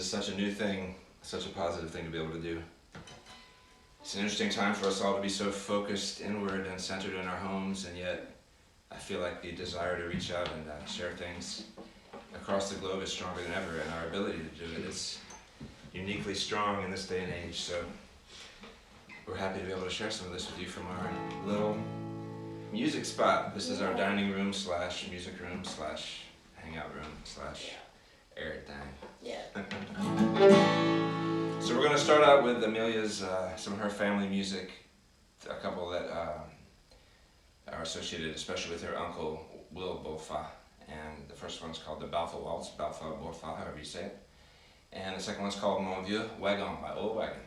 such a new thing, such a positive thing to be able to do. It's an interesting time for us all to be so focused inward and centered in our homes, and yet I feel like the desire to reach out and share things across the globe is stronger than ever, and our ability to do it is uniquely strong in this day and age. So we're happy to be able to share some of this with you from our little music spot. This is our dining room slash music room slash hangout room slash everything. Yeah. So we're going to start out with Amelia's, some of her family music, a couple that are associated especially with her uncle Will Bofa. And the first one's called the Balfa Waltz, Balfa Bofa, however you say it. And the second one's called Mon Vieux Wagon by Old Wagon.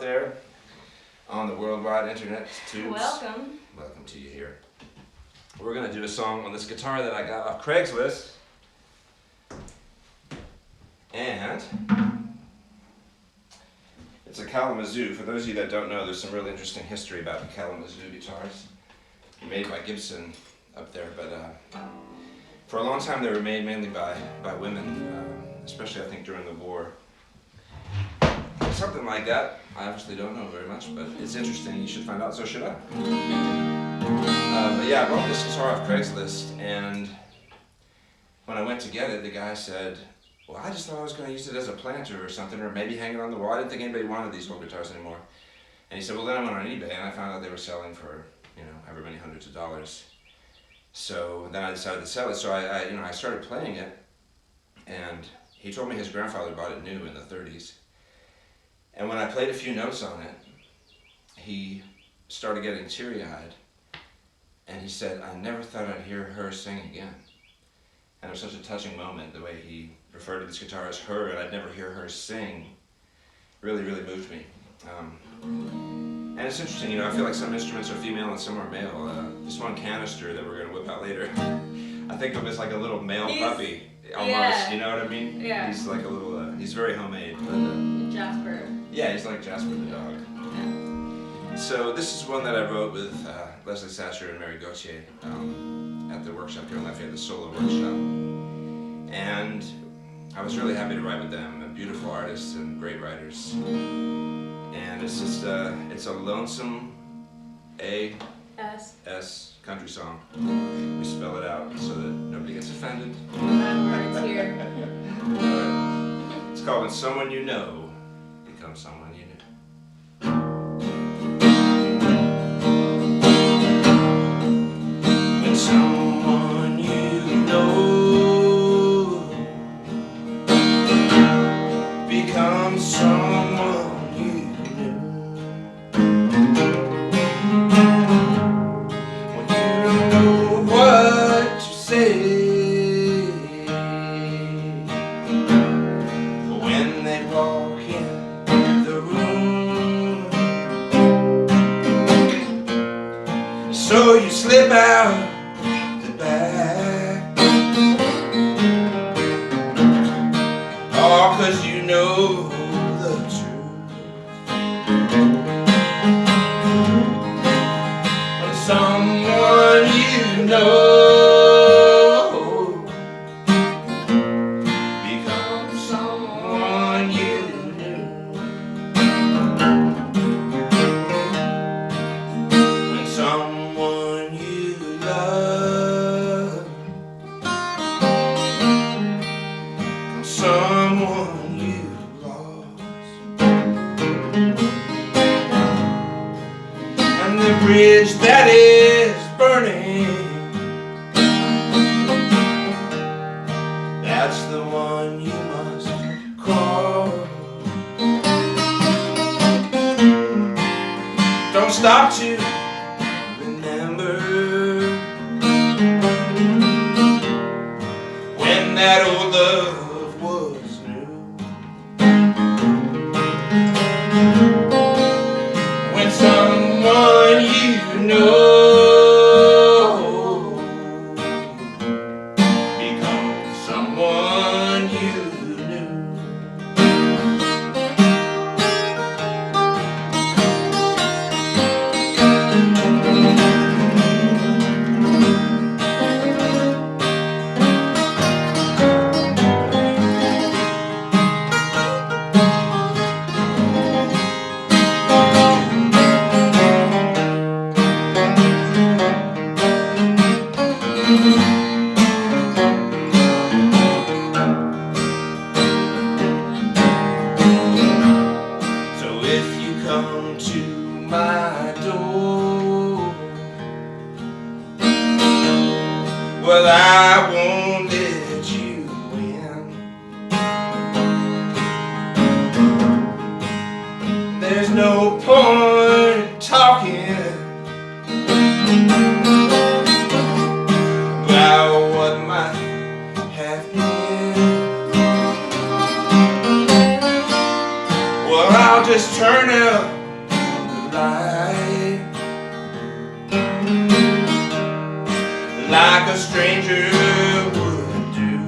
there on the worldwide internet tubes. Welcome. Welcome to you here. We're going to do a song on this guitar that I got off Craigslist. And it's a Kalamazoo. For those of you that don't know, there's some really interesting history about the Kalamazoo guitars. Made by Gibson up there, but for a long time they were made mainly by women, especially I think during the war. Something like that. I obviously don't know very much, but it's interesting. You should find out, so should I. But yeah, I bought this guitar off Craigslist, and when I went to get it, the guy said, well, I just thought I was going to use it as a planter or something, or maybe hang it on the wall. I didn't think anybody wanted these old guitars anymore. And he said, well, then I went on eBay, and I found out they were selling for, you know, however many hundreds of dollars. So then I decided to sell it. So I started playing it, and he told me his grandfather bought it new in the 30s. And when I played a few notes on it, he started getting teary-eyed, and he said, I never thought I'd hear her sing again. And it was such a touching moment, the way he referred to this guitar as her, and I'd never hear her sing. Really, really moved me. And it's interesting, you know, I feel like some instruments are female and some are male. This one canister that we're going to whip out later, I think of as like a little male puppy, almost, yeah. You know what I mean? Yeah. He's like a little, he's very homemade. But, Jasper. Yeah, he's like Jasper the dog. Yeah. So this is one that I wrote with Leslie Satcher and Mary Gauthier at the workshop here in Lafayette, the solo workshop. And I was really happy to write with them, beautiful artists and great writers. And it's just, it's a lonesome A-S country song. We spell it out so that nobody gets offended. Bad words here. It's called When Someone You Know Becomes Someone You Knew. When someone you know becomes someone you knew. When you don't know what to say, when they walk in the room, so you slip out the back, all 'cause you know the truth. When someone you know becomes someone you knew. When someone you love becomes someone you lost. And the bridge that is burning, that's the one you must cross. Don't stop to remember when that old love was new. When someone you know becomes someone you knew. So if you come to my door, well, I won't let you in. There's no point talking about what might have been. Well, I'll just turn up like a stranger would do.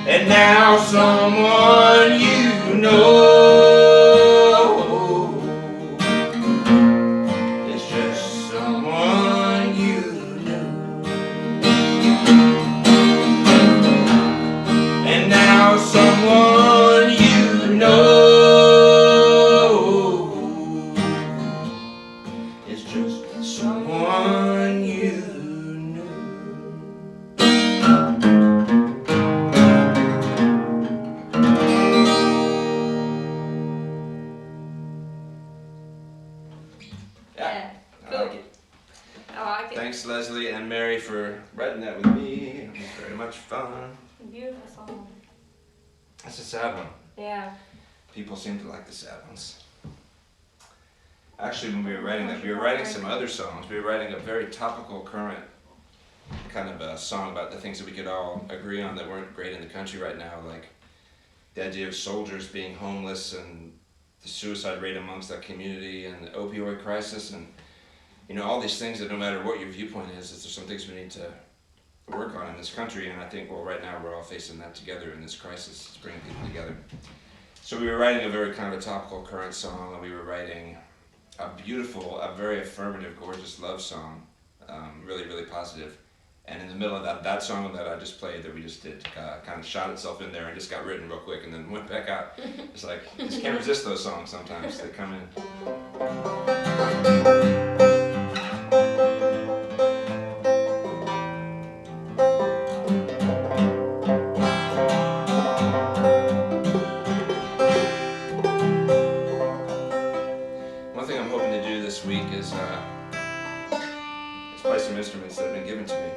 And now someone you know is just someone you knew. And now someone you know is just someone you knew. Yeah. I like it. I like it. Thanks, Leslie and Mary, for writing that with me. It was very much fun. Beautiful song. That's a sad one. Yeah. People seem to like the sad ones. Actually, when we were writing that, we were writing some other songs. We were writing a very topical, current kind of a song about the things that we could all agree on that weren't great in the country right now, like the idea of soldiers being homeless and the suicide rate amongst that community and the opioid crisis, and you know, all these things that no matter what your viewpoint is, there's some things we need to work on in this country. And I think, well, right now we're all facing that together in this crisis. It's bringing people together. So we were writing a very kind of a topical, current song, and we were writing a beautiful, a very affirmative, gorgeous love song, really, really positive. And in the middle of that song that I just played, that we just did, kind of shot itself in there and just got written real quick and then went back out. It's like, you just can't resist those songs sometimes. They come in. One thing I'm hoping to do this week is play some instruments that have been given to me.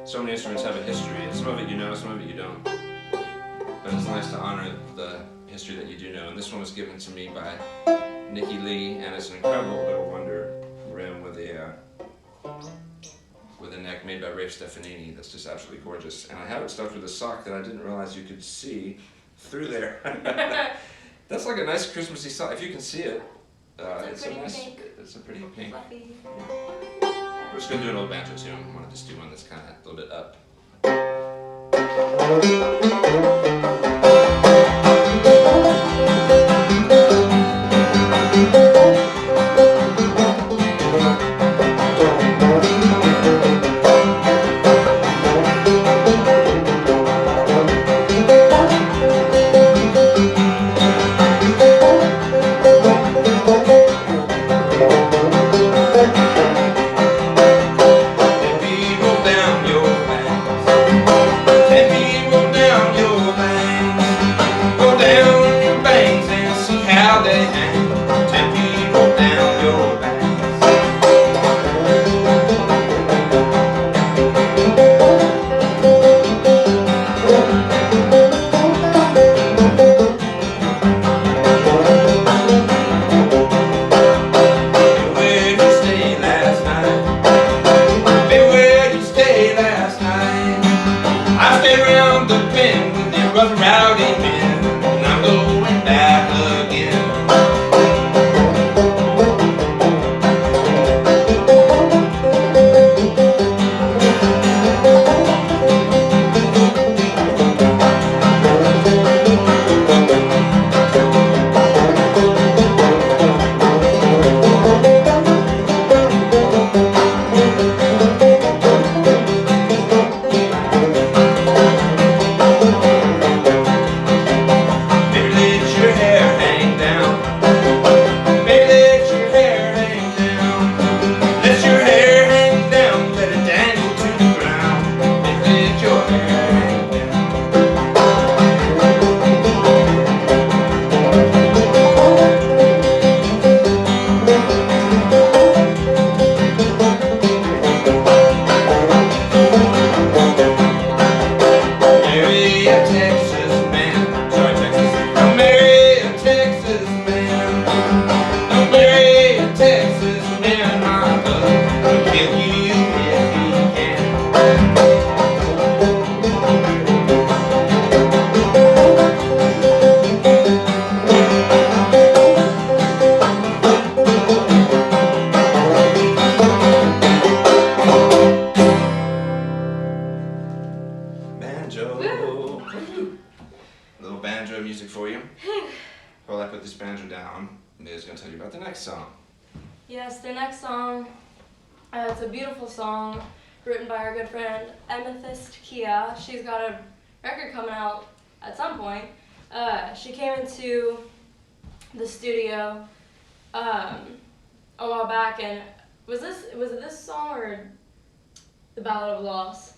So many instruments have a history, and some of it you know, some of it you don't. But it's nice to honor the history that you do know. And this one was given to me by Nikki Lee, and it's an incredible little wonder rim with a neck made by Rafe Stefanini that's just absolutely gorgeous. And I have it stuffed with a sock that I didn't realize you could see through there. That's like a nice Christmassy sock. If you can see it, it's a nice, pink. it's a pretty pink. Fluffy. We're just gonna do an old banjo tune. I want to just do one that's kind of a little bit up. little banjo music for you. While I put this banjo down, Amelia's going to tell you about the next song. Yes, the next song, it's a beautiful song written by our good friend Amethyst Kia. She's got a record coming out at some point. She came into the studio a while back, and was it this song or the Ballad of Loss?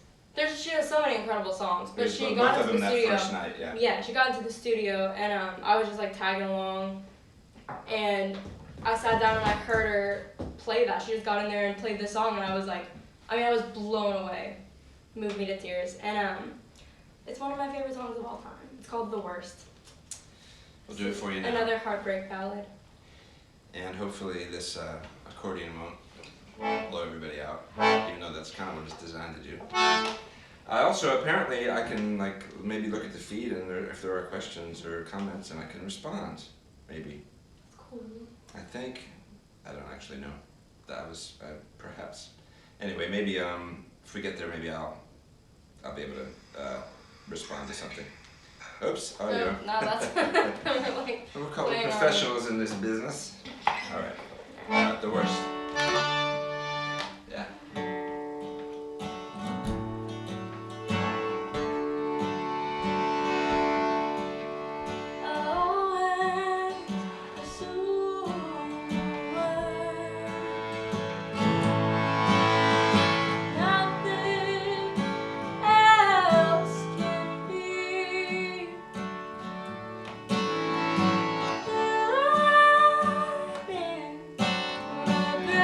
She has so many incredible songs, but she got into the studio. First night, yeah. Yeah, she got into the studio, and I was just like tagging along, and I sat down and I heard her play that. She just got in there and played this song, and I was like, I was blown away. Moved me to tears, and it's one of my favorite songs of all time. It's called The Worst. We'll do it for you now. Another heartbreak ballad. And hopefully this accordion won't blow everybody out, even though that's kind of what it's designed to do. Also, apparently, I can maybe look at the feed, and if there are questions or comments, and I can respond. Maybe. Cool. I think. I don't actually know. That was perhaps. Anyway, maybe if we get there, maybe I'll be able to respond to something. Oops, audio. No, that's We're called professionals in this business. All right. The worst. Yeah. I've been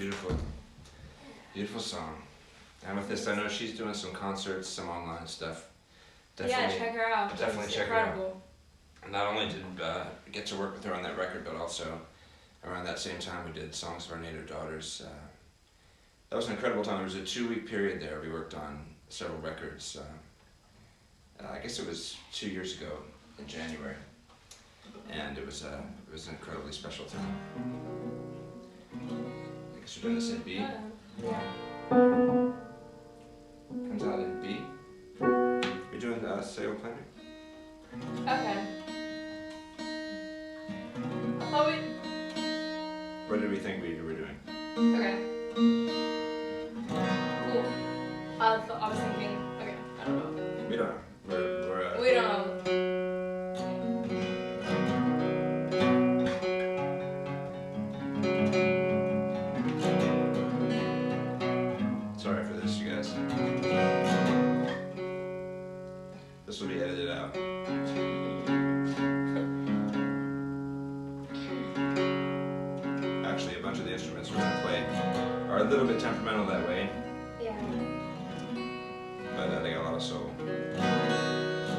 beautiful, beautiful song. Amethyst, I know she's doing some concerts, some online stuff. Yeah, check her out. Definitely It's check her out. incredible. Not only did get to work with her on that record, but also around that same time we did Songs of Our Native Daughters. That was an incredible time. There was a 2-week period there. We worked on several records. I guess it was 2 years ago in January, and it was an incredibly special time. I guess we're doing this in B. Yeah. Comes out in B. We're doing sail planning. Okay. I thought we. What did we think we were doing? Okay. Cool. I was thinking. Okay. I don't know. We don't know. We're We don't know. Sorry for this, you guys. This will be edited out. Actually, a bunch of the instruments we're going to play are a little bit temperamental that way, Yeah. but they got a lot of soul.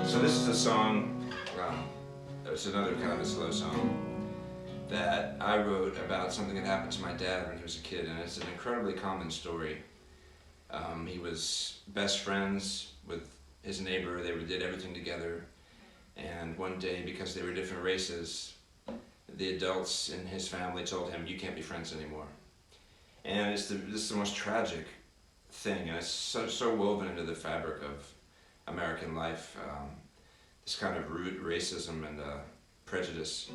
So this is a song, it's another kind of a slow song that I wrote about something that happened to my dad when he was a kid, and it's an incredibly common story. He was best friends with his neighbor. They did everything together, and one day, because they were different races, the adults in his family told him, "You can't be friends anymore." And this is the most tragic thing, and it's so woven into the fabric of American life, this kind of root racism and prejudice,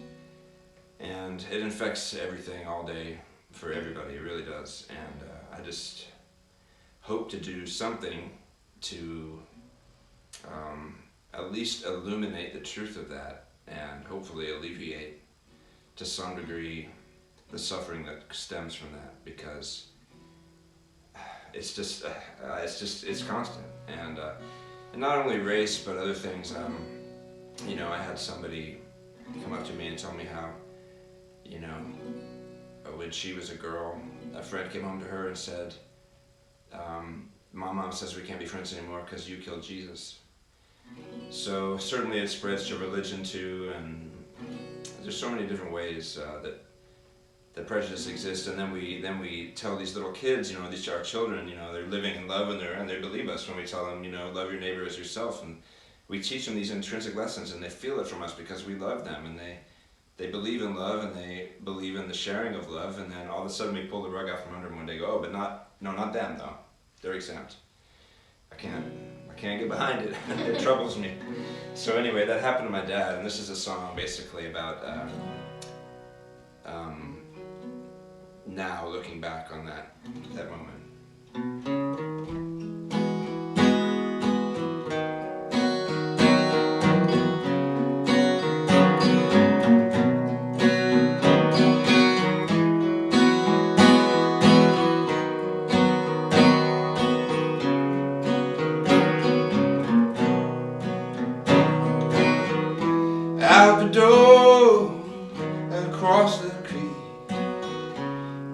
and it infects everything all day for everybody. It really does. And I just hope to do something to at least illuminate the truth of that, and hopefully alleviate to some degree the suffering that stems from that, because it's constant. And not only race, but other things. I had somebody come up to me and tell me how, when she was a girl, a friend came home to her and said, "My mom says we can't be friends anymore because you killed Jesus." So certainly it spreads to religion too, and there's so many different ways that prejudice exists. And then we tell these little kids, these are our children, they're living in love, and they believe us when we tell them, love your neighbor as yourself. And we teach them these intrinsic lessons, and they feel it from us because we love them, and they believe in love, and they believe in the sharing of love. And then all of a sudden we pull the rug out from under them one day, go, "Oh, but not them though. They're exempt." I can't get behind it. It troubles me. So anyway, that happened to my dad, and this is a song basically about now looking back on that moment. Out the door, across the creek,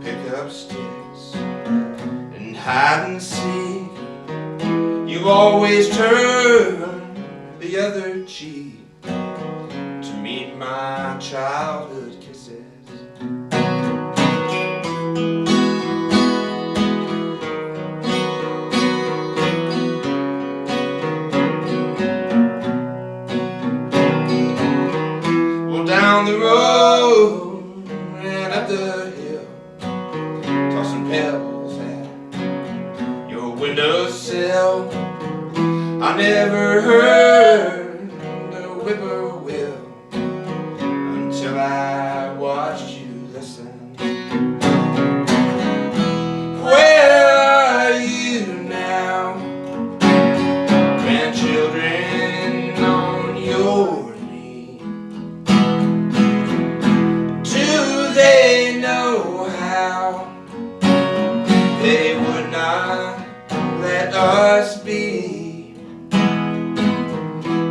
pick up sticks and hide and seek. You always turn the other cheek to meet my childhood kisses. Down the road and up the hill, tossing pebbles at your windowsill. I never heard the whippoorwill until I watched you listen. Where are you now? Grandchildren on your knee. They know how they would not let us be.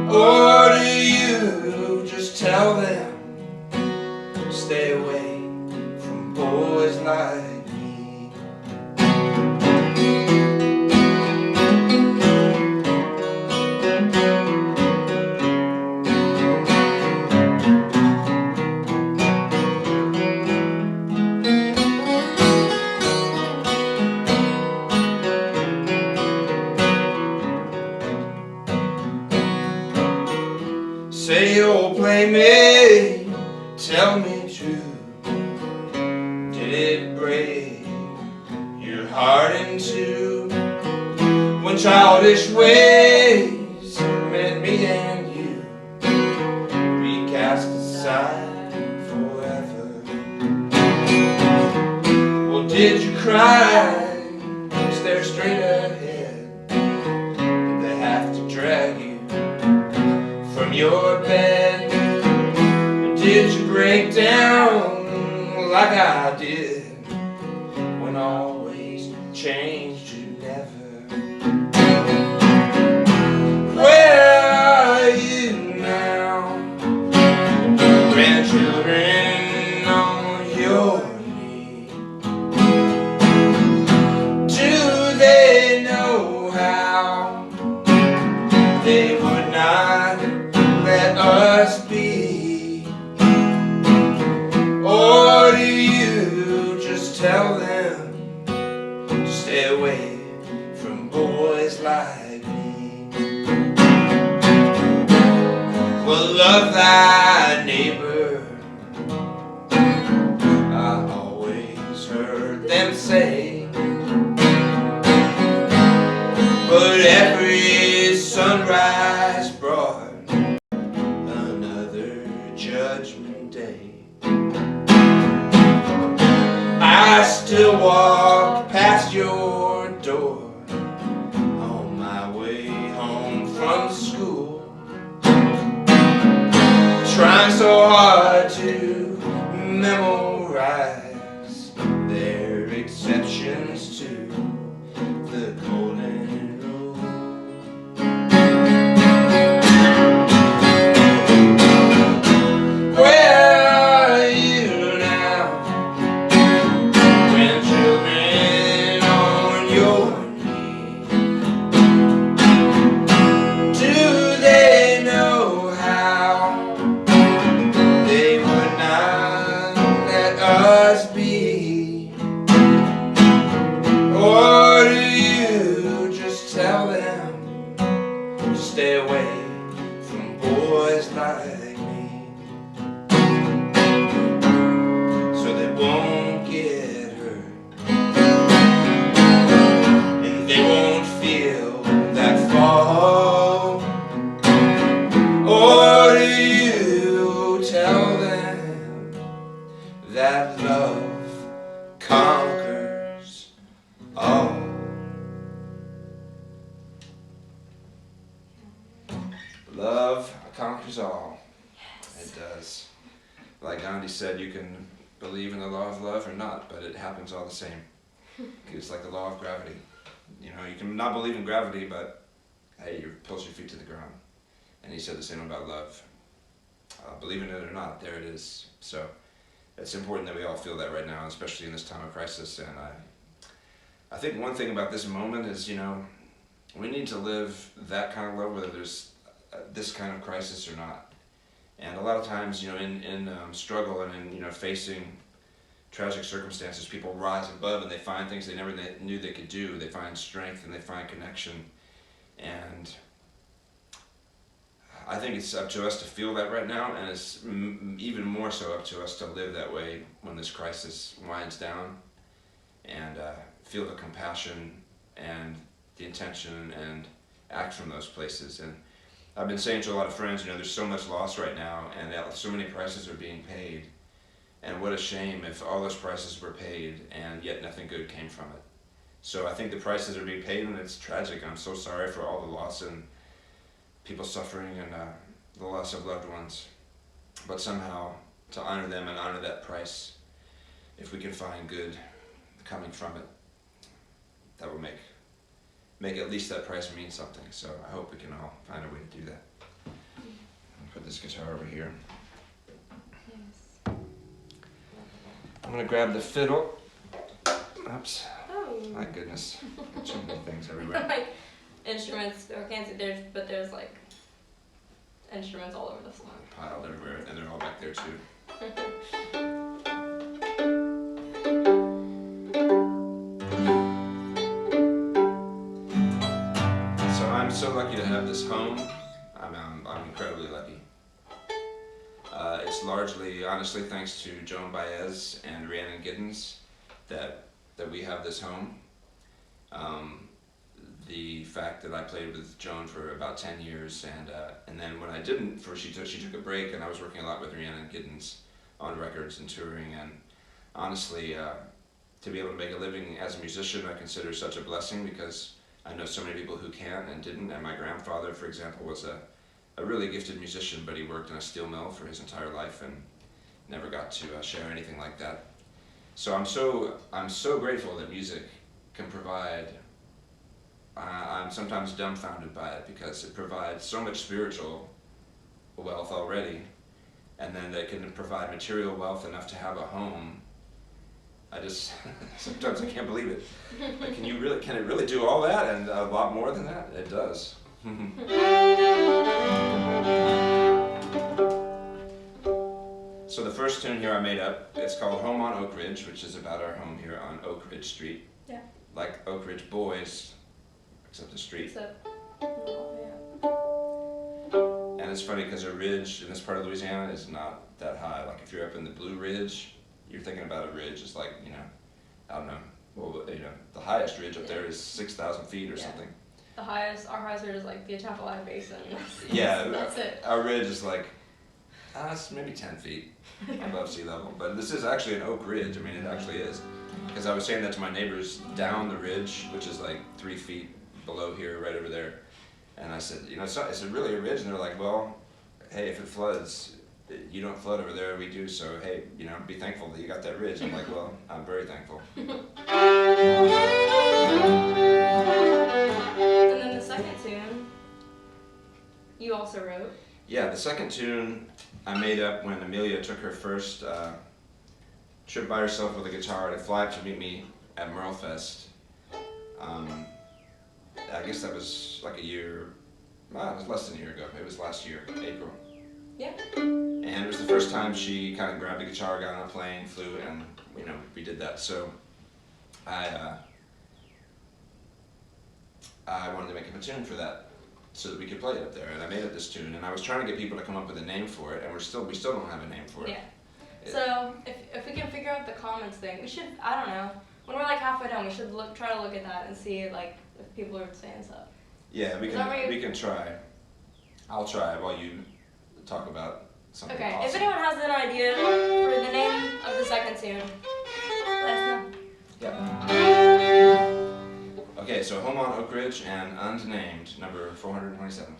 Or do you just tell them, stay away from boys like me? Say, old playmate, tell me true. Did it break your heart in two when childish ways met me and you recast aside forever? Well, did you cry? Stare straight ahead? Did they have to drag you from your bed? Did you break down like I did when always changed you never? Where are you now? Grandchildren on your knee. Do they know how they would not let us be? Or do you just tell them to stay away from boys like me? Well, love thy neighbor, I always heard them say, but every sunrise brought another judgment day. I still walk past your door on my way home from school, trying so hard to memorize their exceptions to the golden rule. Where are you now? Grandchildren on your knee. Do they know how they would not let us be? Or do you just tell them to stay away from boys like me, so they won't get hurt and they won't feel that fall? Or do you tell them that love conquers all? Love conquers all. It does. Like Gandhi said, you can believe in the law of love or not, but it happens all the same. It's like the law of gravity. You know, you can not believe in gravity, but hey, you pulls your feet to the ground. And he said the same about love. Believe in it or not, there it is. So it's important that we all feel that right now, especially in this time of crisis. And I think one thing about this moment is, you know, we need to live that kind of love, whether there's this kind of crisis or not. And a lot of times, you know, in struggle and in, you know, facing tragic circumstances, people rise above and they find things they never knew they could do. They find strength and they find connection. And I think it's up to us to feel that right now, and it's even more so up to us to live that way when this crisis winds down, and feel the compassion and the intention and act from those places. And I've been saying to a lot of friends, you know, there's so much loss right now, and so many prices are being paid. And what a shame if all those prices were paid and yet nothing good came from it. So I think the prices are being paid, and it's tragic. I'm so sorry for all the loss and people suffering and the loss of loved ones. But somehow, to honor them and honor that price, if we can find good coming from it, that will make at least that price mean something. So I hope we can all find a way to do that. I'll put this guitar over here. I'm gonna grab the fiddle. Oops. Oh. My goodness. Got so many things everywhere. Like instruments, or can't see there's like instruments all over the floor. Piled everywhere, and they're all back there too. So I'm so lucky to have this home. I'm incredibly lucky. largely, honestly, thanks to Joan Baez and Rhiannon Giddens that we have this home. The fact that I played with Joan for about 10 years, and then when I didn't, she took a break, and I was working a lot with Rhiannon Giddens on records and touring, and honestly, to be able to make a living as a musician, I consider such a blessing, because I know so many people who can't and didn't, and my grandfather, for example, was a really gifted musician, but he worked in a steel mill for his entire life and never got to share anything like that. So I'm so grateful that music can provide. I'm sometimes dumbfounded by it, because it provides so much spiritual wealth already, and then they can provide material wealth enough to have a home. I just sometimes I can't believe it. Like, can it really do all that and a lot more than that? It does. So the first tune here I made up, it's called Home on Oak Ridge, which is about our home here on Oak Ridge Street. Yeah. Like Oak Ridge Boys, except the street. And it's funny because a ridge in this part of Louisiana is not that high. Like if you're up in the Blue Ridge, you're thinking about a ridge. It's like, I don't know. Well, the highest ridge up there is 6,000 feet or something. Our highest ridge is like the Atchafalaya Basin. Yeah, that's it. Our ridge is like, it's maybe 10 feet above sea level. But this is actually an oak ridge. I mean, it actually is. Because I was saying that to my neighbors down the ridge, which is like 3 feet below here, right over there. And I said, is it really a ridge? And they're like, well, hey, if it floods, you don't flood over there, we do. So, hey, be thankful that you got that ridge. I'm like, well, I'm very thankful. And then the second tune, you also wrote. Yeah, the second tune I made up when Amelia took her first trip by herself with a guitar to fly up to meet me at Merlefest. I guess that was like a year, it was less than a year ago. It was last year, April. Yeah. And it was the first time she kind of grabbed a guitar, got on a plane, flew, and we did that. So I wanted to make up a tune for that, so that we could play it up there. And I made up this tune, and I was trying to get people to come up with a name for it, and we still don't have a name for it. Yeah. So if we can figure out the comments thing, we should, I don't know, when we're like halfway done, we should try to look at that and see like if people are saying stuff. Yeah, we can try. I'll try while you talk about something. Okay, awesome. if anyone has an idea for the name of the second tune, let us know. Yeah. Okay, so Home on Oak Ridge and Unnamed, number 427.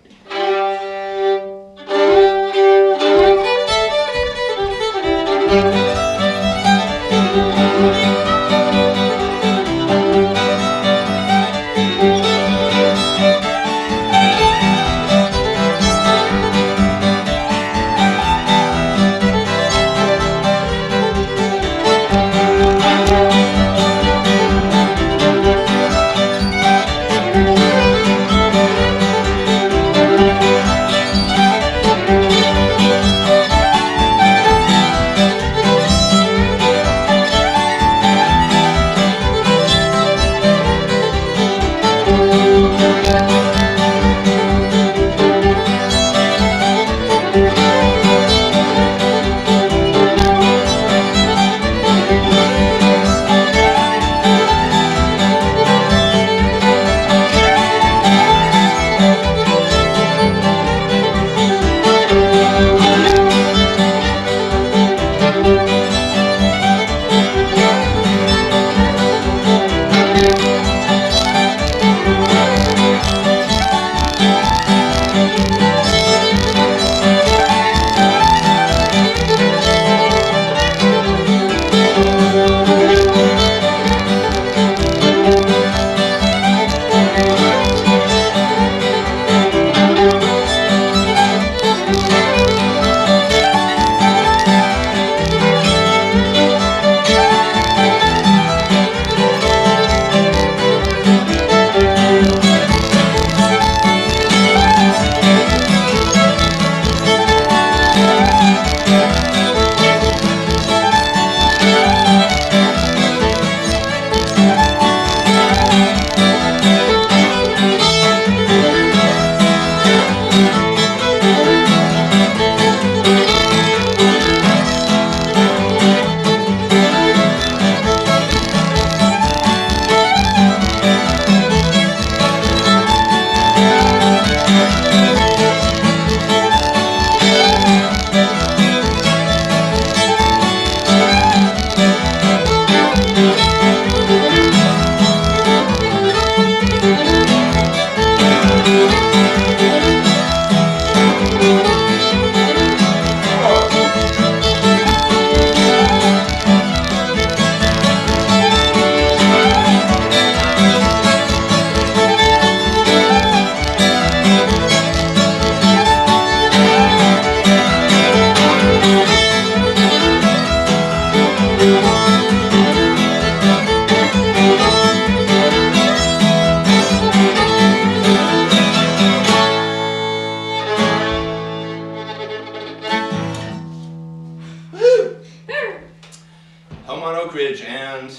on Oak Ridge and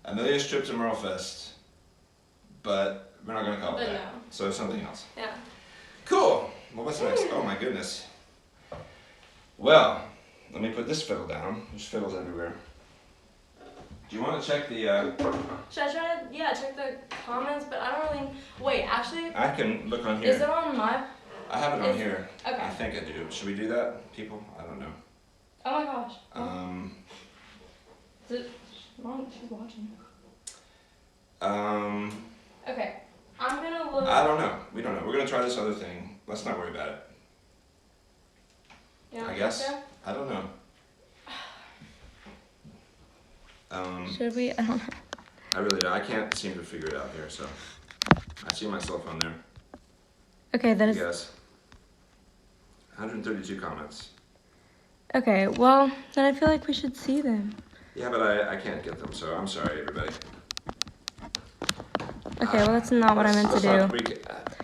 Amelia's trip to Merlefest, but we're not gonna call it But that. no. So something else. Yeah. Cool. Well, what's next? Oh my goodness. Well, let me put this fiddle down. There's fiddles everywhere. Do you want to check the? Should I try to, check the comments, but I don't really, wait, actually, I can look on here. is it on my, I have it on here. okay. I think I do. Should we do that, people? I don't know. Oh my gosh. Is it, Mom, she's watching. Okay, I'm gonna look. I don't know. We don't know. We're gonna try this other thing. Let's not worry about it. You don't I think guess. so? I don't know. Should we? I don't know. I really don't. I can't seem to figure it out here. So I see myself on there. Okay, that is. Yes. 132 comments. Okay, well, then I feel like we should see them. Yeah, but I can't get them. So I'm sorry, everybody. Okay, well, that's not what I meant to do.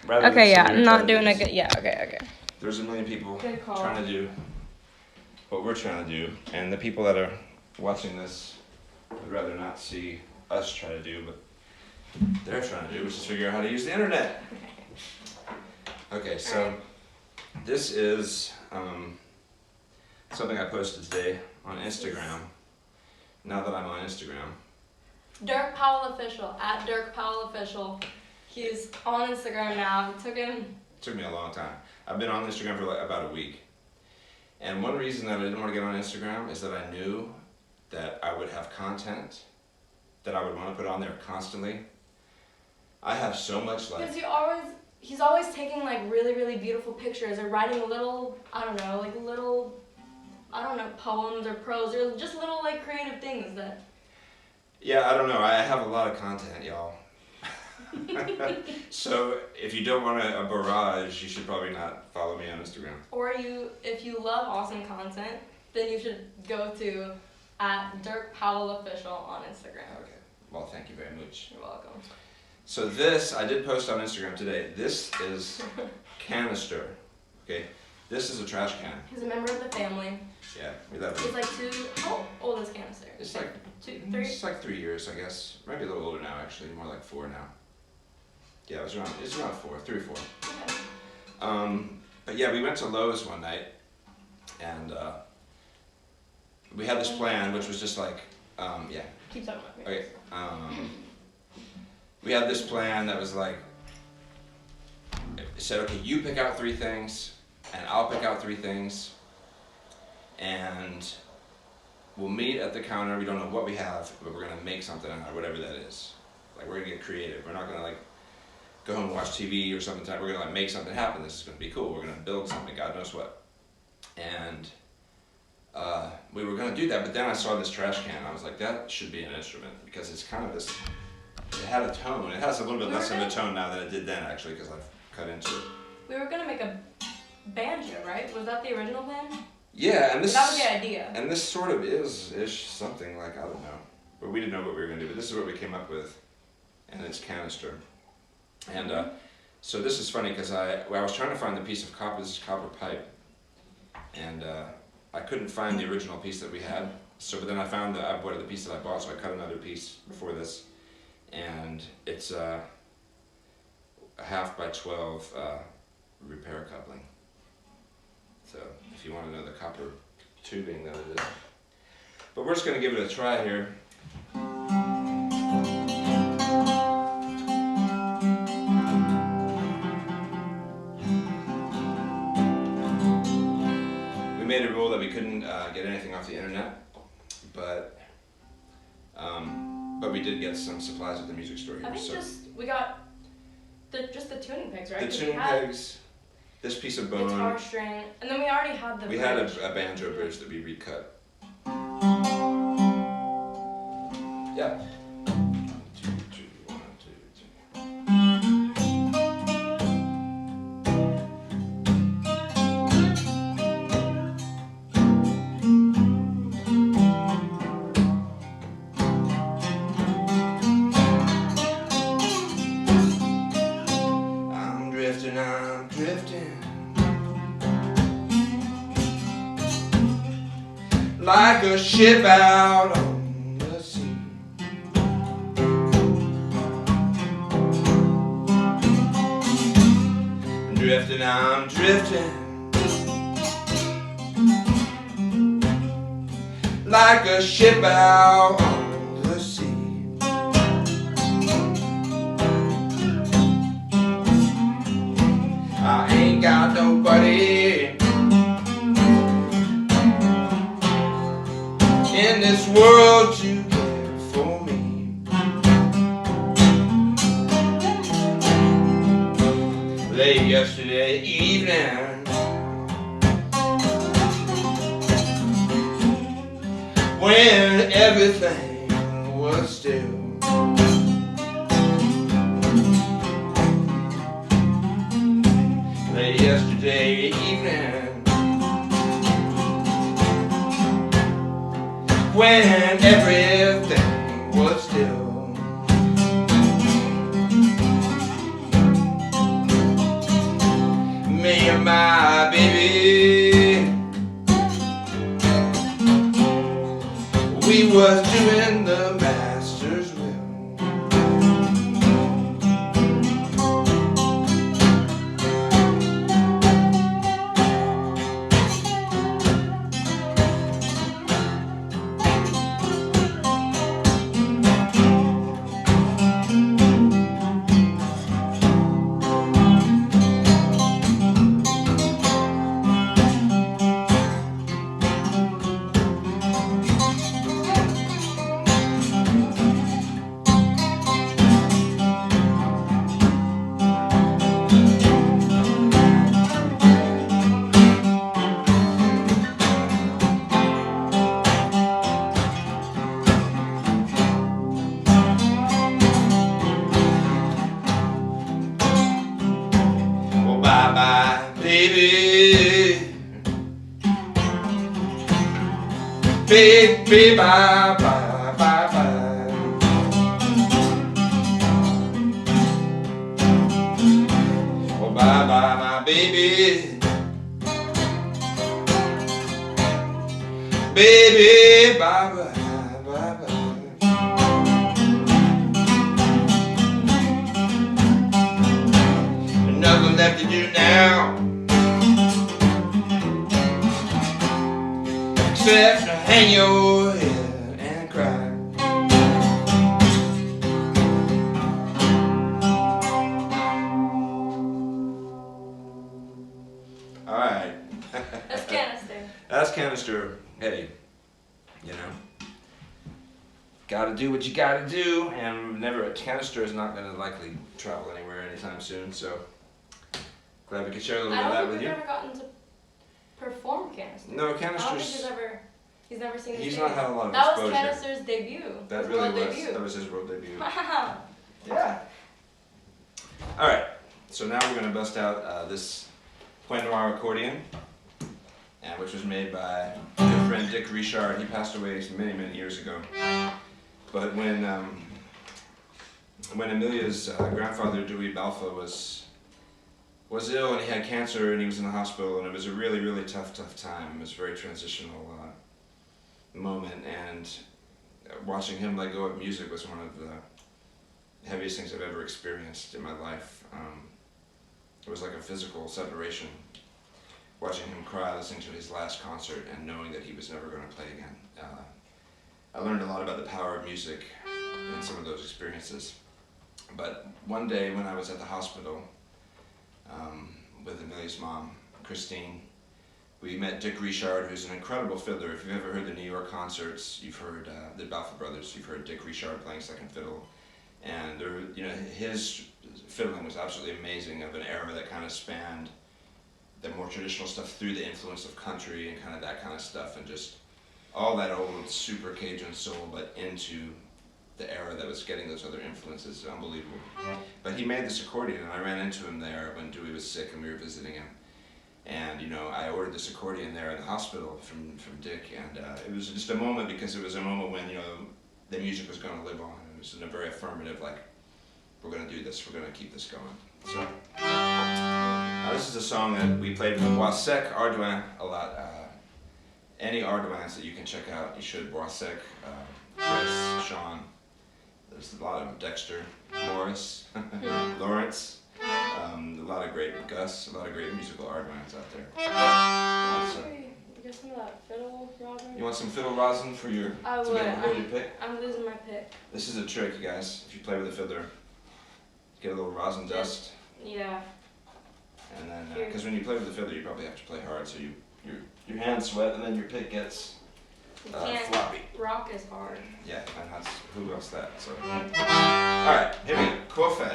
Rather Okay, yeah, than I'm not try to doing do a this, good. Yeah, okay. There's a million people Good call. trying to do what we're trying to do, and the people that are watching this would rather not see us try to do what they're trying to do, which is figure out how to use the internet. Okay, so this is something I posted today on Instagram. Now that I'm on Instagram. Dirk Powell official at Dirk Powell official. He's on Instagram now. It Took me a long time. I've been on Instagram for like about a week. And one reason that I didn't want to get on Instagram is that I knew that I would have content that I would want to put on there constantly. I have so much like... Because he's always taking like really, really beautiful pictures or writing little, poems or prose or just little like creative things that... Yeah, I don't know. I have a lot of content, y'all. So if you don't want a barrage, you should probably not follow me on Instagram. Or if you love awesome content, then you should go to at Dirk Powell official on Instagram. Okay. Well, thank you very much. You're welcome. So this, I did post on Instagram today. This is canister. Okay. This is a trash can. He's a member of the family. Yeah, we love He's it. like how old is Canister? It's like 2, 3? It's like 3 years, I guess. Maybe a little older now, actually. More like 4 now. Yeah, it's around 4, 3 or 4. Okay. But yeah, we went to Lowe's one night, and we had this plan, which was just like, yeah. Keep talking about Okay. We had this plan that was like, it said, okay, you pick out 3 things, and I'll pick out 3 things, and we'll meet at the counter. We don't know what we have, but we're gonna make something out of whatever that is. Like, we're gonna get creative. We're not gonna like go home and watch TV or something. We're gonna like make something happen. This is gonna be cool. We're gonna build something, God knows what. And we were gonna do that, but then I saw this trash can. I was like, that should be an instrument, because it's kind of this, it had a tone. It has a little bit less of a tone now than it did then, actually, because I've cut into it. We were gonna make a banjo, right? Was that the original plan? Yeah, and this That was the idea. And this sort of is something like, I don't know, but we didn't know what we were gonna do. But this is what we came up with, and it's canister. And so this is funny because I was trying to find the piece of copper. This is copper pipe, and I couldn't find the original piece that we had. So, but then I found the piece that I bought. So I cut another piece before this, and it's a 1/2 by 12 repair coupling. So if you want to know the copper tubing that it is. But we're just going to give it a try here. We made a rule that we couldn't get anything off the internet, but we did get some supplies at the music store here. I think So we got just the tuning pegs, right? the 'Cause tuning pegs, this piece of bone. Guitar string, and then we already had the. We had a banjo bridge that we recut. Yeah. 1, 2, 3, 1, 2, 3. I'm drifting. like a ship out on the sea. I'm drifting, I'm drifting, like a ship out on the sea. I ain't got nobody in this world to care for me. Late yesterday evening, when everything was still, late yesterday evening, when everything was still, me and my baby, we was doing the master's will. Bye-bye, baby. Baby, bye-bye, bye-bye. Oh, bye-bye, my baby. Baby, bye-bye, bye-bye. Nothing left to do now except to hang your head and cry. All right. That's Canister. That's Canister. Hey, you know, gotta do what you gotta do, and never. Canister is not gonna likely travel anywhere anytime soon. So glad we could share a little bit of that with I've you. never gotten to perform Canister. No, I don't think Canister's. he's never seen the He's stage. not had a lot of That exposure. was Canister's debut. That His really world was. debut. That was his world debut. Wow. Yeah. All right. So now we're gonna bust out this Point Noir accordion, and which was made by my good friend Dick Richard. He passed away many, many years ago. But when Amelia's grandfather Dewey Balfa was ill and he had cancer and he was in the hospital, and it was a really, really tough time. It was a very transitional moment, and watching him let go of music was one of the heaviest things I've ever experienced in my life. It was like a physical separation, watching him cry, listening to his last concert, and knowing that he was never going to play again. I learned a lot about the power of music in some of those experiences. But one day when I was at the hospital with Amelia's mom, Christine, we met Dick Richard, who's an incredible fiddler. If you've ever heard the New York concerts, you've heard the Balfa brothers, you've heard Dick Richard playing second fiddle. And there, you know, his fiddling was absolutely amazing, of an era that kind of spanned the more traditional stuff through the influence of country and kind of that kind of stuff, and just all that old super Cajun soul, but into the era that was getting those other influences. Unbelievable. But he made this accordion, and I ran into him there when Dewey was sick and we were visiting him. And you know, I ordered this accordion there in the hospital from Dick, and it was just a moment, because it was a moment when, you know, the music was going to live on. It was in a very affirmative, like, we're going to do this, we're going to keep this going. So this is a song that we played with Bois Sec Ardoin a lot, any Arduins that you can check out, you should. Boisek, Chris, Sean. There's a lot of them. Dexter, Morris, Lawrence. A lot of great Gus. A lot of great musical Arduins out there. So, You get some of that fiddle, Robin? you want some fiddle rosin for your I to would. make hold your pick? I'm losing my pick. This is a trick, you guys. If you play with a fiddler, get a little rosin dust, Yeah. and then because when you play with the fiddler, you probably have to play hard, so your hands sweat, and then your pick gets You can't floppy. rock as hard. Yeah, and that's who else that? So, all right, here we go. Coffee.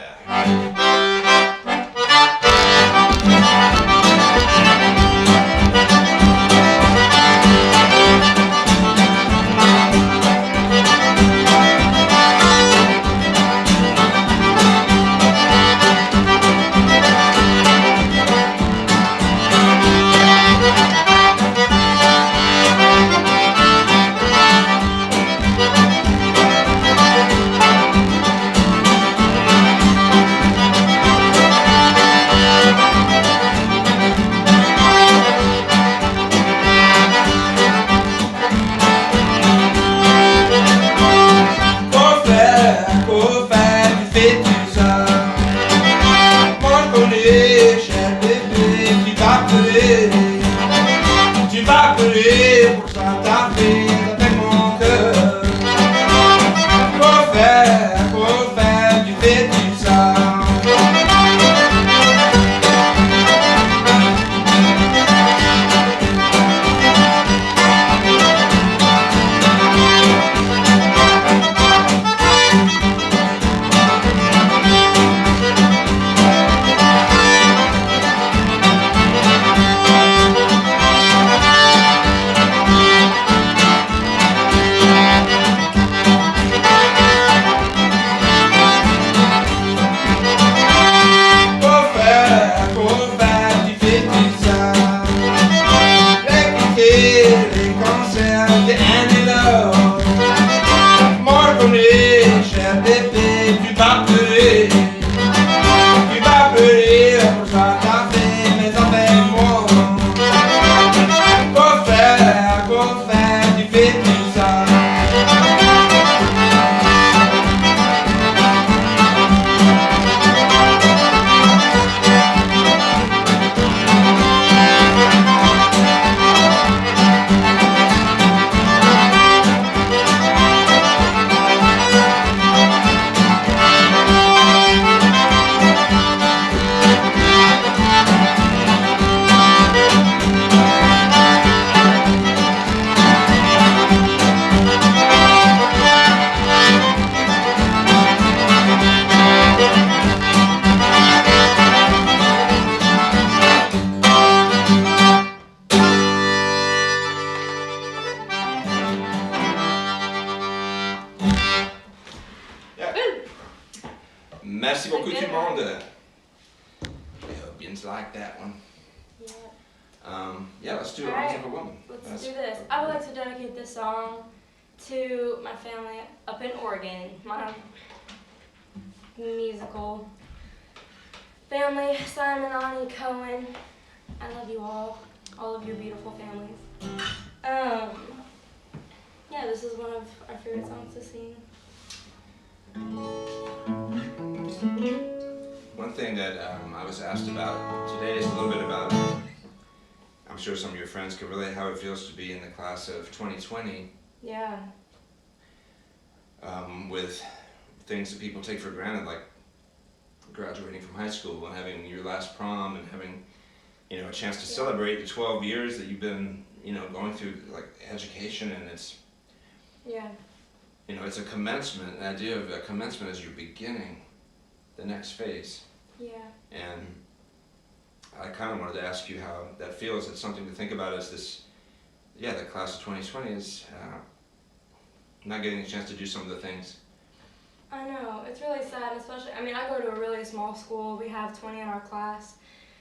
Tu vas pleurer pour Santa Fe avec mon cœur. Faut faire, tu fais tout ça. Merci beaucoup tout le monde. I hope you like that one. Yeah, let's do it. Arms of a Woman. Let's do this. I would like to dedicate this song to my family up in Oregon, my musical family, Simon, Ani, Cohen. I love you all of your beautiful families. Yeah, this is one of our favorite songs to sing. One thing that I was asked about today is a little bit about, I'm sure some of your friends can relate, how it feels to be in the class of 2020. Yeah. With things that people take for granted, like graduating from high school and having your last prom and having, a chance to celebrate the 12 years that you've been, going through like education, and it's, it's a commencement. The idea of a commencement is you're beginning the next phase. Yeah. And I kind of wanted to ask you how that feels. It's something to think about as this, the class of 2020 is not getting a chance to do some of the things. I know, it's really sad, especially, I go to a really small school. We have 20 in our class,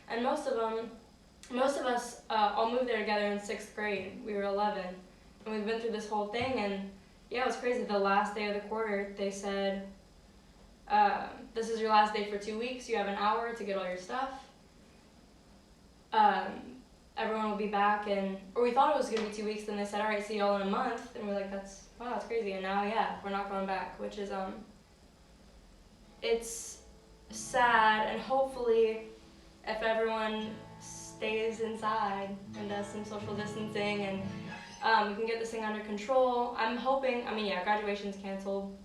and most of us all moved there together in 6th grade. We were 11, and we've been through this whole thing, and yeah, it was crazy. The last day of the quarter, they said, this is your last day for 2 weeks. You have an hour to get all your stuff. everyone will be back, or we thought it was gonna be 2 weeks. Then they said, all right, see y'all in a month, and we're like, that's crazy. And now, yeah, we're not going back, which is it's sad. And hopefully, if everyone stays inside and does some social distancing, and we can get this thing under control. I'm hoping. I mean, yeah, graduation's canceled.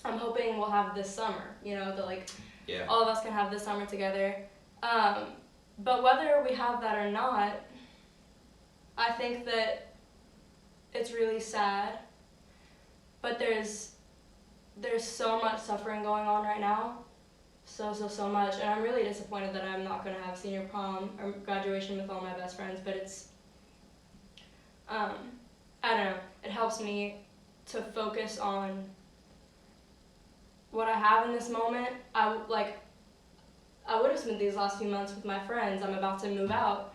I'm hoping we'll have this summer. Yeah. All of us can have this summer together. But whether we have that or not, I think that it's really sad. But there's so much suffering going on right now. So much. And I'm really disappointed that I'm not going to have senior prom or graduation with all my best friends. But it's, I don't know. It helps me to focus on what I have in this moment. I would have spent these last few months with my friends. I'm about to move out,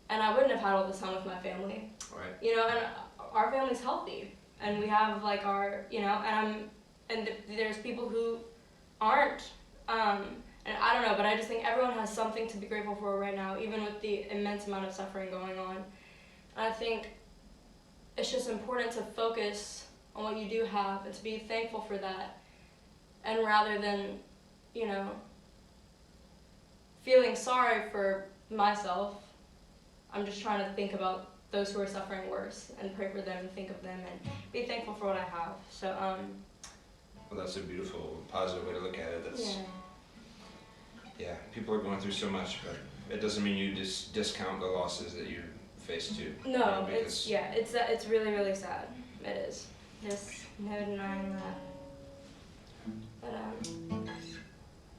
and I wouldn't have had all this time with my family. Right. And our family's healthy, and we have our, and there's people who aren't, and I don't know, but I just think everyone has something to be grateful for right now, even with the immense amount of suffering going on. And I think it's just important to focus on what you do have and to be thankful for that. And rather than, feeling sorry for myself, I'm just trying to think about those who are suffering worse and pray for them and think of them and be thankful for what I have. So, Well, that's a beautiful, positive way to look at it. That's, yeah. yeah, people are going through so much, but it doesn't mean you discount the losses that you face too. No, it's really, really sad. It is. There's no denying that. But,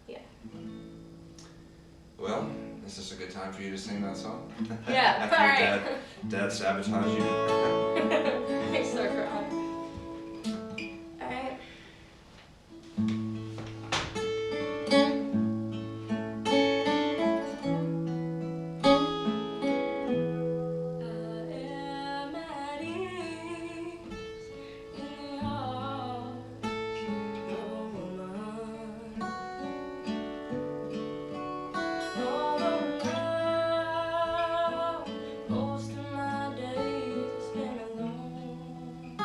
yeah. Well, is this a good time for you to sing that song? Yeah, After alright. your dad sabotaged you? I start crying. Alright. Most of my days I spend alone.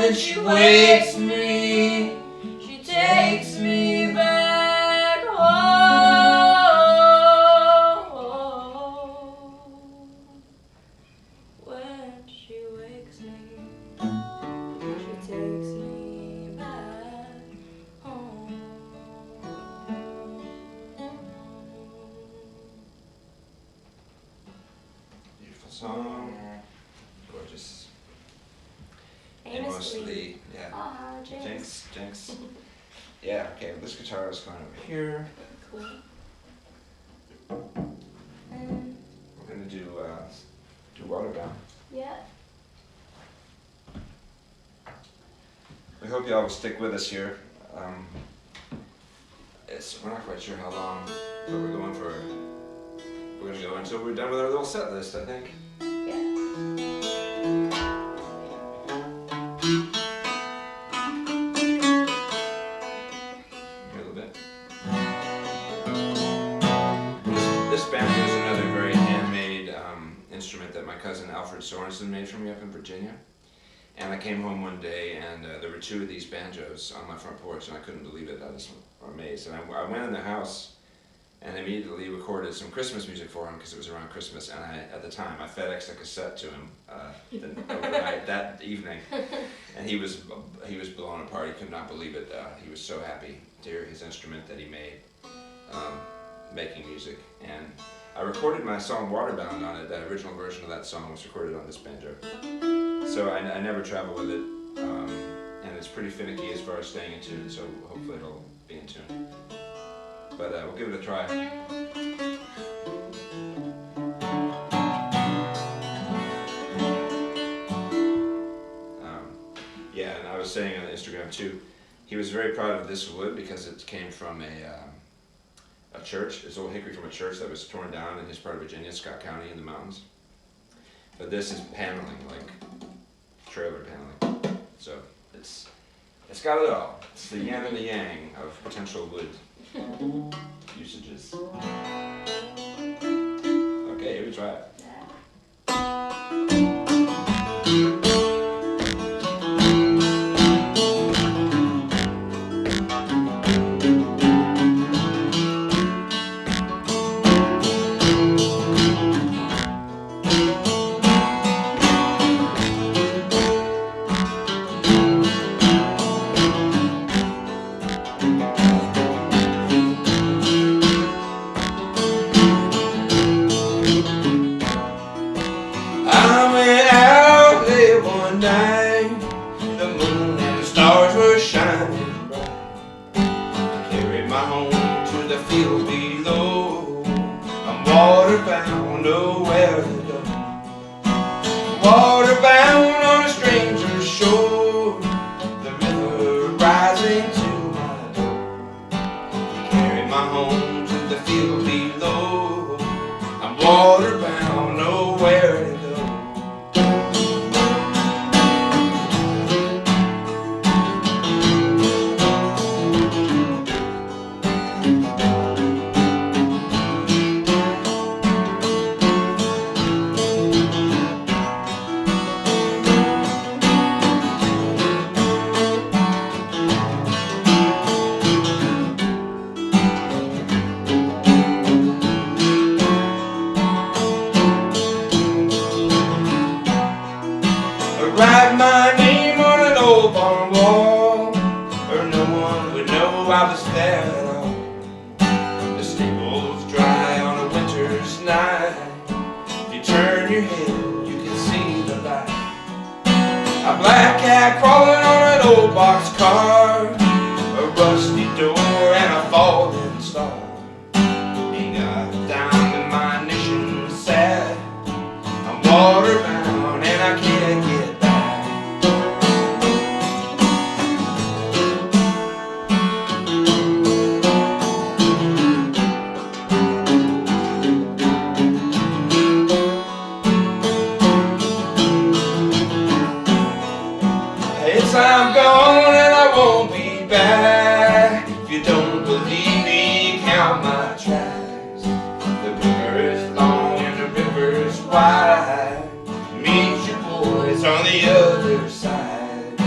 when she wakes me, she takes me back home. When she wakes me, she takes me back home. Beautiful song. Gorgeous. Amos Lee. Yeah. Ah, Jinx. Jinx. Yeah, okay, this guitar is going over here. Cool. And We're gonna do Waterbound. yeah. We hope y'all will stick with us here. We're not quite sure how long, but we're gonna go until we're done with our little set list, I think. Yeah. Here a little bit. This banjo is another very handmade instrument that my cousin Alfred Sorensen made for me up in Virginia. And I came home one day and there were 2 of these banjos on my front porch and I couldn't believe it. I was amazed. And I went in the house and immediately recorded some Christmas music for him because it was around Christmas. And at the time, I FedExed a cassette to him overnight that evening. And he was blown apart. He could not believe it. He was so happy to hear his instrument that he made making music. And I recorded my song Waterbound on it. That original version of that song was recorded on this banjo. So I never travel with it, and it's pretty finicky as far as staying in tune, so hopefully it'll be in tune. But we'll give it a try. Yeah, and I was saying on Instagram too, he was very proud of this wood because it came from a church. It's old hickory from a church that was torn down in his part of Virginia, Scott County in the mountains. But this is paneling, like trailer paneling. So it's got it all. It's the yin and the yang of potential wood usages. Okay, here we try it. The moon and the stars were shining bright. I carried my home to the field below. I'm waterbound, nowhere to go. Waterbound on a stranger's shore. The river rising to my door. I carried my home to the field below. I'm waterbound, nowhere to go. Write my name on an old barn wall, or no one would know I was there at all. The stable's dry on a winter's night. If you turn your head, you can see the light. A black cat crawling on an old box car, a rusty door and a falling star. Ain't got a dime in my nation's sad. I'm waterbound and I can't get I'm gone and I won't be back. If you don't believe me, count my tracks. The river is long and the river is wide. Meet your boys on the other side.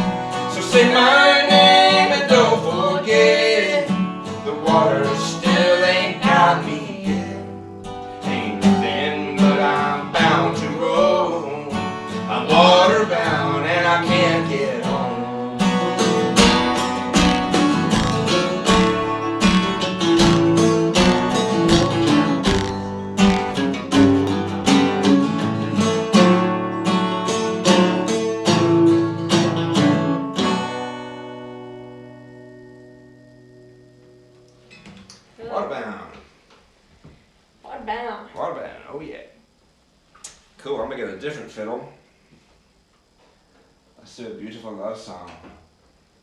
Let's do a beautiful love song.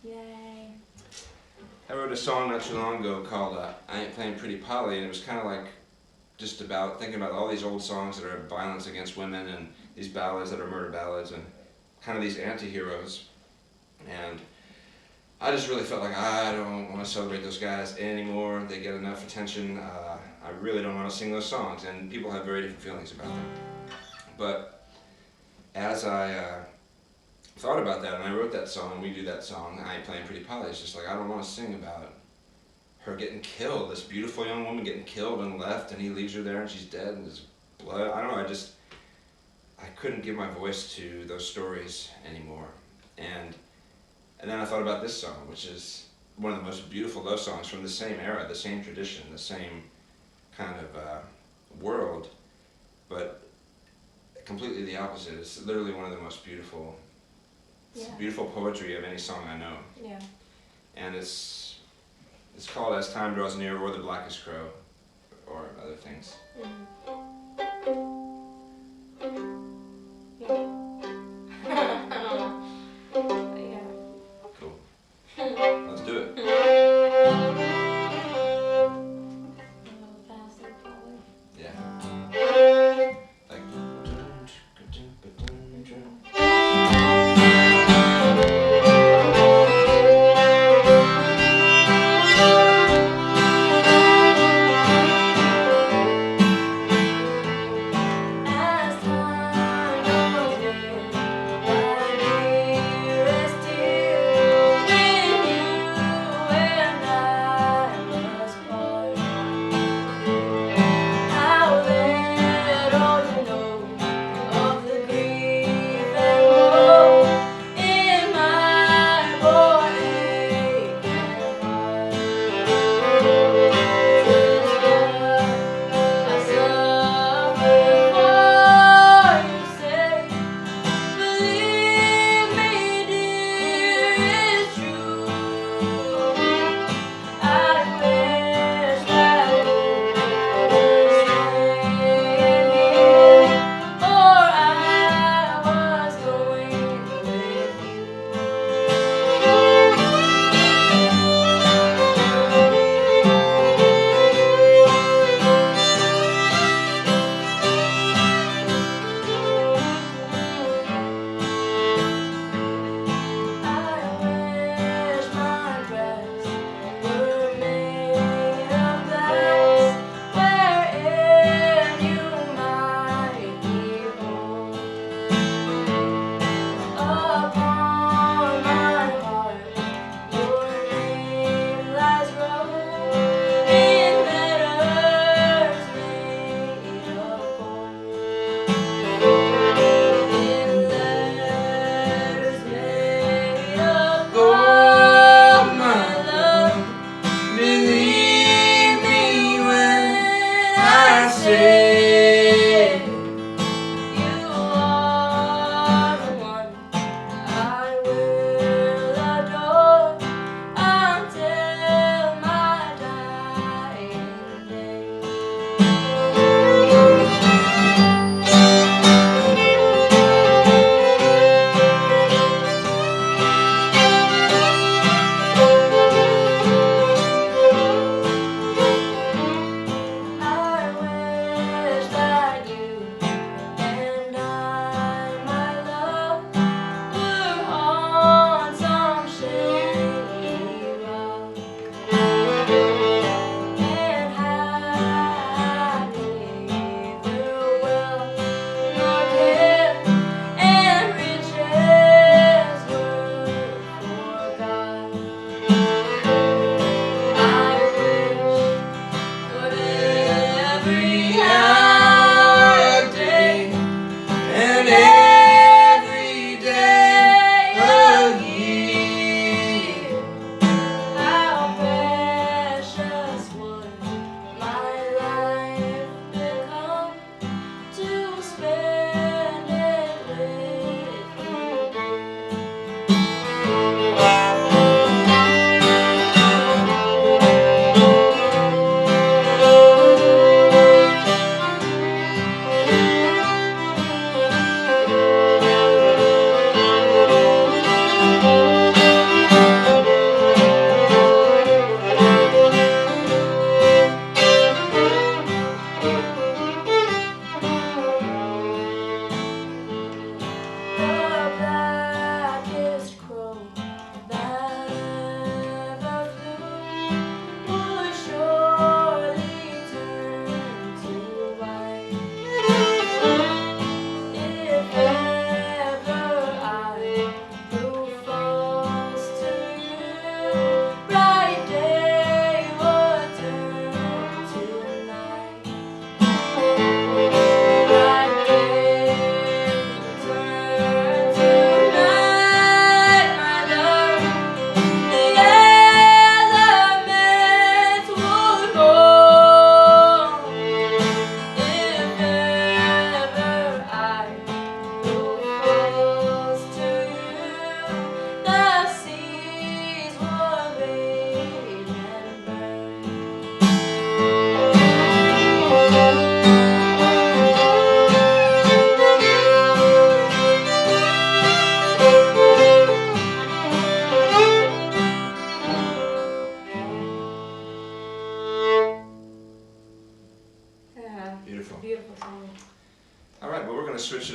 Yay. I wrote a song not too long ago called I Ain't Playing Pretty Polly, and it was kind of like just about thinking about all these old songs that are violence against women and these ballads that are murder ballads and kind of these anti-heroes. And I just really felt like I don't want to celebrate those guys anymore. They get enough attention. I really don't want to sing those songs, and people have very different feelings about them. But as I thought about that and I wrote that song, and we do that song, I Ain't Playing Pretty Polly, it's just like I don't want to sing about her getting killed, this beautiful young woman getting killed and left, and he leaves her there and she's dead and there's blood. I don't know, I couldn't give my voice to those stories anymore. And then I thought about this song, which is one of the most beautiful love songs from the same era, the same tradition, the same kind of world, but completely the opposite. It's literally one of the most beautiful, beautiful poetry of any song I know. Yeah. And it's called As Time Draws Near, or The Blackest Crow, or other things. Yeah. I don't know. But yeah. Cool. Let's do it. A little faster, probably. Yeah. Like. As time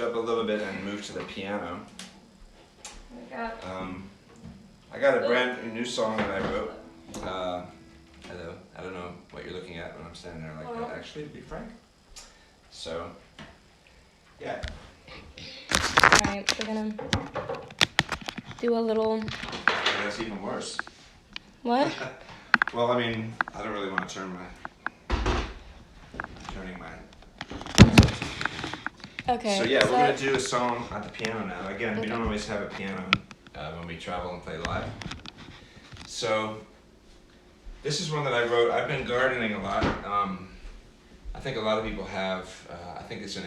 it up a little bit and move to the piano. We got I got a brand new song that I wrote. Hello. I don't know what you're looking at when I'm standing there like that, actually, to be frank. So, yeah. Alright, we're gonna do a little. That's even worse. What? Well, I mean, I don't really want to turning my. Okay. So yeah, we're gonna do a song at the piano now. Again, we don't always have a piano when we travel and play live. So this is one that I wrote. I've been gardening a lot. I think a lot of people have. I think it's an